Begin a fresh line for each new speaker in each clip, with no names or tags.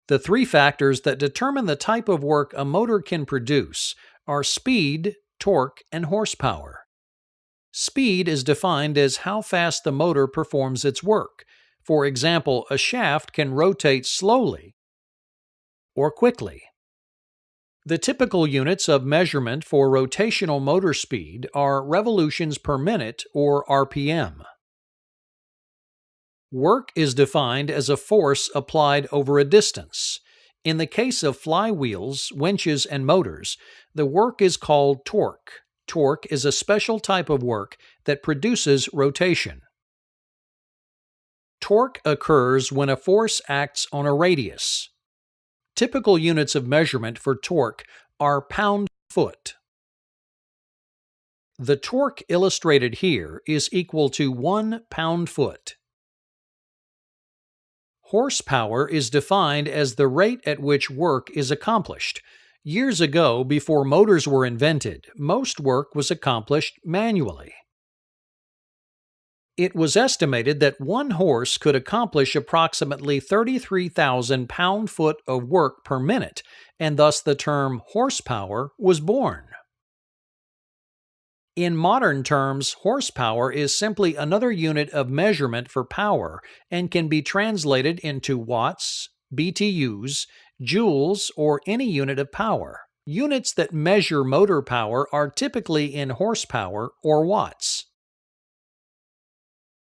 The three factors that determine the type of work a motor can produce are speed, torque, and horsepower. Speed is defined as how fast the motor performs its work. For example, a shaft can rotate slowly or quickly. The typical units of measurement for rotational motor speed are revolutions per minute or RPM. Work is defined as a force applied over a distance. In the case of flywheels, winches, and motors, the work is called torque. Torque is a special type of work that produces rotation. Torque occurs when a force acts on a radius. Typical units of measurement for torque are pound-foot. The torque illustrated here is equal to 1 pound-foot. Horsepower is defined as the rate at which work is accomplished. Years ago, before motors were invented, most work was accomplished manually. It was estimated that one horse could accomplish approximately 33,000 pound-foot of work per minute, and thus the term horsepower was born. In modern terms, horsepower is simply another unit of measurement for power and can be translated into watts, BTUs, joules, or any unit of power. Units that measure motor power are typically in horsepower or watts.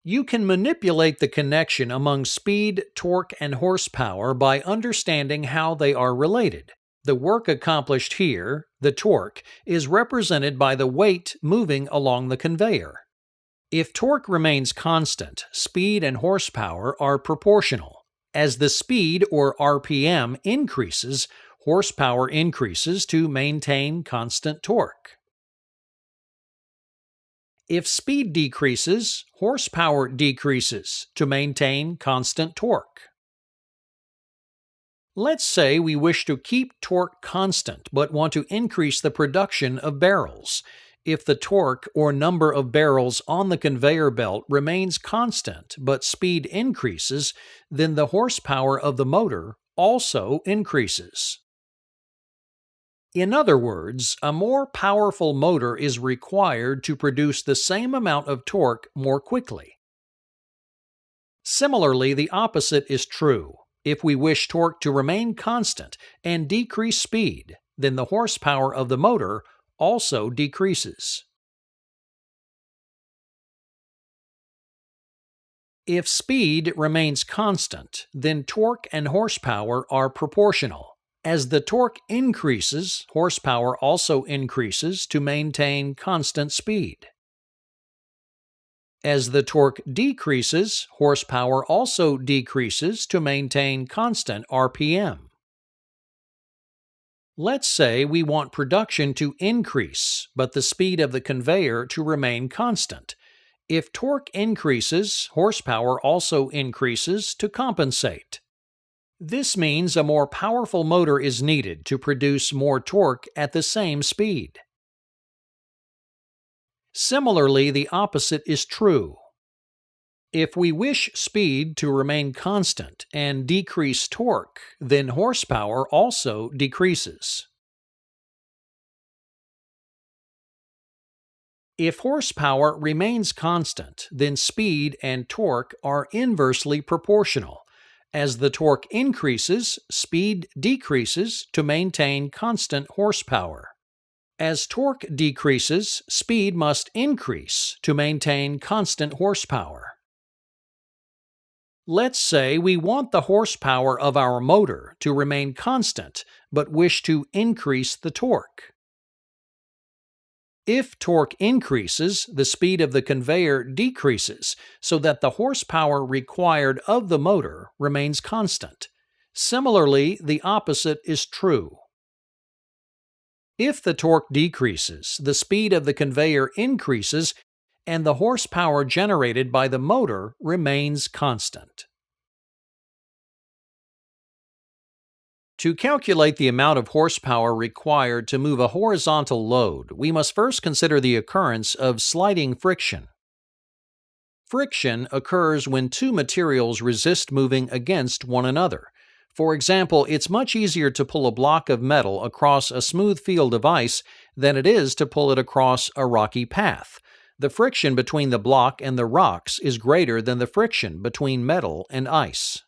You can manipulate the connection among speed, torque, and horsepower by understanding how they are related. The work accomplished here, the torque, is represented by the weight moving along the conveyor. If torque remains constant, speed and horsepower are proportional. As the speed or RPM increases, horsepower increases to maintain constant torque. If speed decreases, horsepower decreases to maintain constant torque. Let's say we wish to keep torque constant but want to increase the production of barrels. If the torque or number of barrels on the conveyor belt remains constant but speed increases, then the horsepower of the motor also increases. In other words, a more powerful motor is required to produce the same amount of torque more quickly. Similarly, the opposite is true. If we wish torque to remain constant and decrease speed, then the horsepower of the motor also decreases. If speed remains constant, then torque and horsepower are proportional. As the torque increases, horsepower also increases to maintain constant speed. As the torque decreases, horsepower also decreases to maintain constant RPM. Let's say we want production to increase, but the speed of the conveyor to remain constant. If torque increases, horsepower also increases to compensate. This means a more powerful motor is needed to produce more torque at the same speed. Similarly, the opposite is true. If we wish speed to remain constant and decrease torque, then horsepower also decreases. If horsepower remains constant, then speed and torque are inversely proportional. As the torque increases, speed decreases to maintain constant horsepower. As torque decreases, speed must increase to maintain constant horsepower. Let's say we want the horsepower of our motor to remain constant, but wish to increase the torque. If torque increases, the speed of the conveyor decreases so that the horsepower required of the motor remains constant. Similarly, the opposite is true. If the torque decreases, the speed of the conveyor increases and the horsepower generated by the motor remains constant. To calculate the amount of horsepower required to move a horizontal load, we must first consider the occurrence of sliding friction. Friction occurs when two materials resist moving against one another. For example, it's much easier to pull a block of metal across a smooth field of ice than it is to pull it across a rocky path. The friction between the block and the rocks is greater than the friction between metal and ice.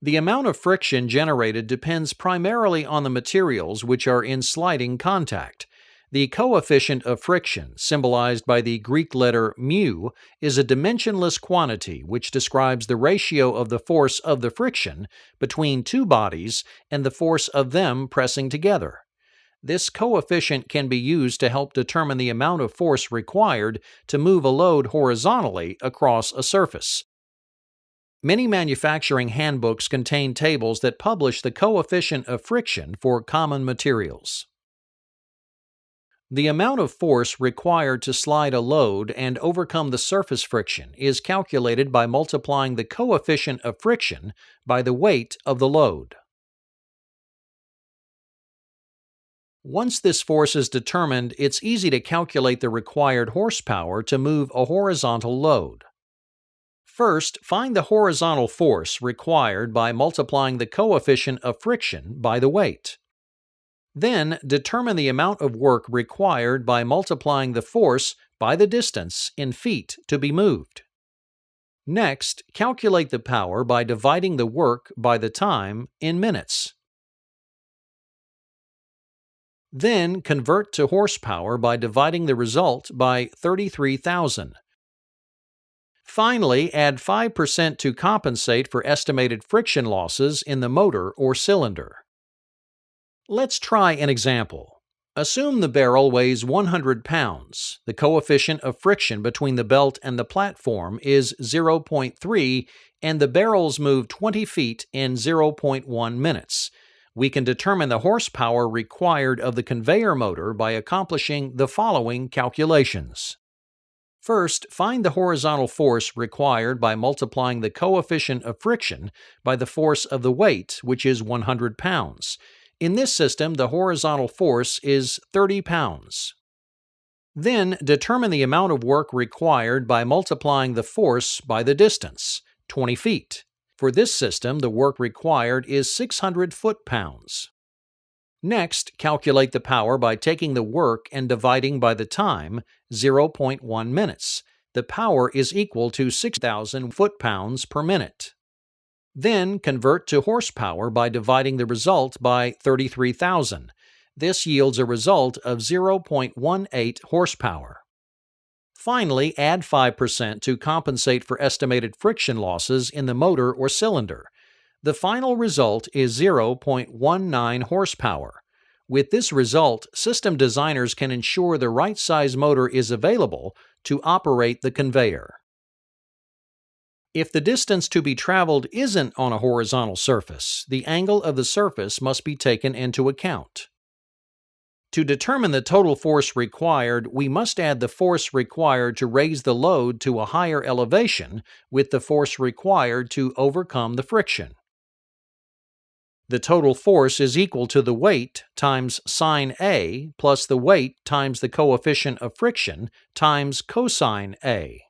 The amount of friction generated depends primarily on the materials which are in sliding contact. The coefficient of friction, symbolized by the Greek letter mu, is a dimensionless quantity which describes the ratio of the force of the friction between two bodies and the force of them pressing together. This coefficient can be used to help determine the amount of force required to move a load horizontally across a surface. Many manufacturing handbooks contain tables that publish the coefficient of friction for common materials. The amount of force required to slide a load and overcome the surface friction is calculated by multiplying the coefficient of friction by the weight of the load. Once this force is determined, it's easy to calculate the required horsepower to move a horizontal load. First, find the horizontal force required by multiplying the coefficient of friction by the weight. Then, determine the amount of work required by multiplying the force by the distance in feet to be moved. Next, calculate the power by dividing the work by the time in minutes. Then, convert to horsepower by dividing the result by 33,000. Finally, add 5% to compensate for estimated friction losses in the motor or cylinder. Let's try an example. Assume the barrel weighs 100 pounds. The coefficient of friction between the belt and the platform is 0.3, and the barrels move 20 feet in 0.1 minutes. We can determine the horsepower required of the conveyor motor by accomplishing the following calculations. First, find the horizontal force required by multiplying the coefficient of friction by the force of the weight, which is 100 pounds. In this system, the horizontal force is 30 pounds. Then, determine the amount of work required by multiplying the force by the distance, 20 feet. For this system, the work required is 600 foot-pounds. Next, calculate the power by taking the work and dividing by the time, 0.1 minutes. The power is equal to 6,000 foot-pounds per minute. Then, convert to horsepower by dividing the result by 33,000. This yields a result of 0.18 horsepower. Finally, add 5% to compensate for estimated friction losses in the motor or cylinder. The final result is 0.19 horsepower. With this result, system designers can ensure the right size motor is available to operate the conveyor. If the distance to be traveled isn't on a horizontal surface, the angle of the surface must be taken into account. To determine the total force required, we must add the force required to raise the load to a higher elevation with the force required to overcome the friction. The total force is equal to the weight times sine A plus the weight times the coefficient of friction times cosine A.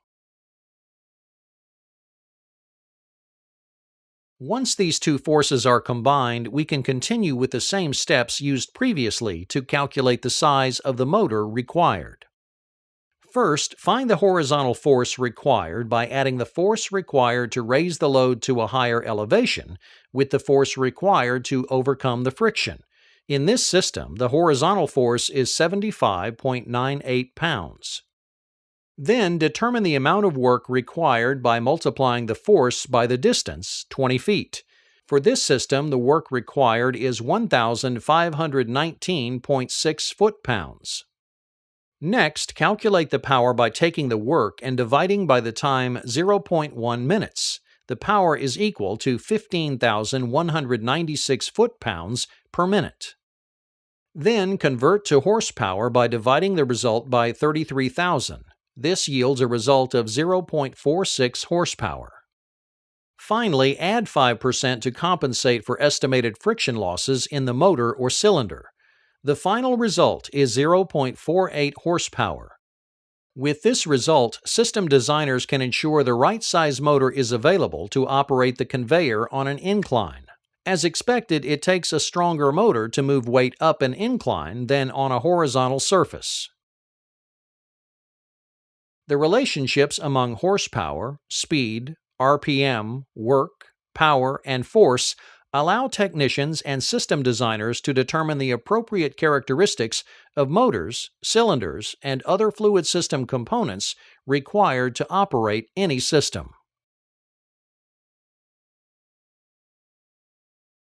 Once these two forces are combined, we can continue with the same steps used previously to calculate the size of the motor required. First, find the horizontal force required by adding the force required to raise the load to a higher elevation with the force required to overcome the friction. In this system, the horizontal force is 75.98 pounds. Then determine the amount of work required by multiplying the force by the distance, 20 feet. For this system, the work required is 1,519.6 foot-pounds. Next, calculate the power by taking the work and dividing by the time 0.1 minutes. The power is equal to 15,196 foot-pounds per minute. Then convert to horsepower by dividing the result by 33,000. This yields a result of 0.46 horsepower. Finally, add 5% to compensate for estimated friction losses in the motor or cylinder. The final result is 0.48 horsepower. With this result, system designers can ensure the right size motor is available to operate the conveyor on an incline. As expected, it takes a stronger motor to move weight up an incline than on a horizontal surface. The relationships among horsepower, speed, RPM, work, power, and force allow technicians and system designers to determine the appropriate characteristics of motors, cylinders, and other fluid system components required to operate any system.